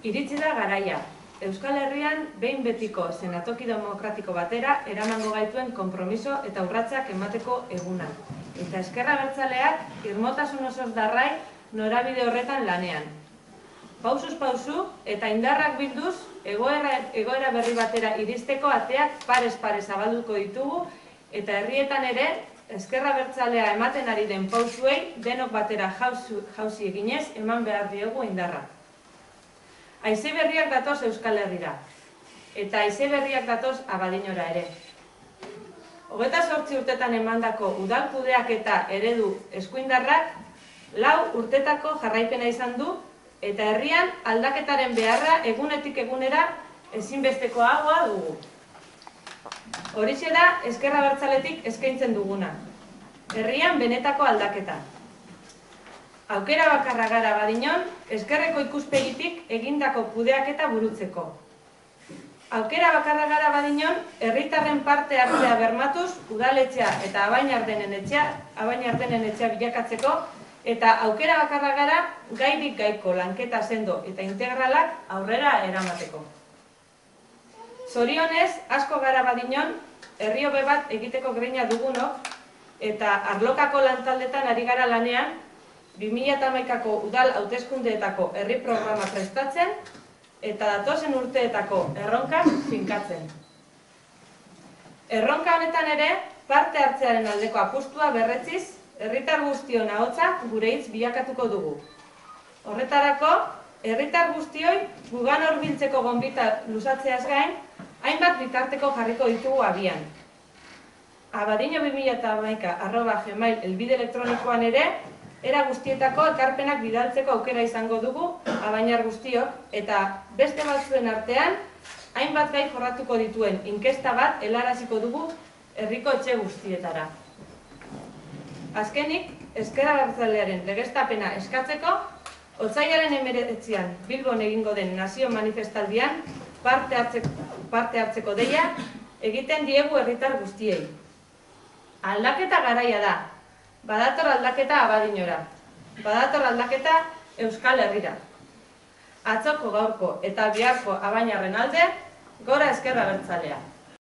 Iritsi da garaia. Euskal Herrian behin betiko senatoki demokratiko batera eramango gaituen konpromiso eta urratsak emateko eguna. Eta ezker abertzaleak irmotasun osoz darrai norabide horretan lanean. Pausuz pausu eta indarrak bilduz egoera berri batera iristeko ateak parez-pare zabalduko ditugu eta herrietan ere ezker abertzalea ematen ari den pausuei denok batera jauzi eginez eman behar diegu indarra. Haize berriak datoz Euskal Herrira, eta haize berriak datoz Abadiñora ere. 28 urtetan emandako udal kudeaketa eredu eskuindarrak 4 urtetako jarraipena izan du, eta herrian aldaketaren beharra egunetik egunera ezinbesteko hagoa dugu. Horixe da ezker abertzaletik eskaintzen duguna. Herrian benetako aldaketa. Aukera bakarra gara Abadiñon, ezkerreko ikuspegitik egindako kudeaketa burutzeko. Aukera bakarra gara Abadiñon, herritarren parte hartzea bermatuz, udaletxea eta Abainardenen etxea bilakatzeko, eta aukera bakarra gara gairik gaiko lanketa sendo eta integralak aurrera eramateko. Zorionez, asko gara Abadiñon, herri hobe bat egiteko grina dugunok, eta arlokako lantaldetan ari gara lanean, 2011ko udal hauteskundeetako herri programa prestatzen eta datozen urteetako erronkak finkatzen. Erronka honetan ere, parte hartzearen aldeko apustua berretziz, herritar guztion ahotsa gure hitz bilakatuko dugu. Horretarako, herritar guztioi gugan hurbiltzeko gonbita luzatzeaz gain, hainbat bitarteko jarriko ditugu abian. abadiño2011@gmail helbide elektronikoan ere, era guztietako ekarpenak bidaltzeko aukera izango dugu, abainar guztiok, eta beste batzuen artean, hainbat gai jorratuko dituen inkesta bat helaraziko dugu herriko etxe guztietara. Azkenik, ezker abertzalearen legeztapena eskatzeko, otsailaren 19an Bilbon egingo den nazio manifestaldian parte hartzeko deia egiten diegu herritar guztiei. Aldaketa garaia da. Badator aldaketa Abadiñora, badator aldaketa Euskal Herrira. Atzoko, gaurko eta biharko Abainarren alde, gora ezker abertzalea.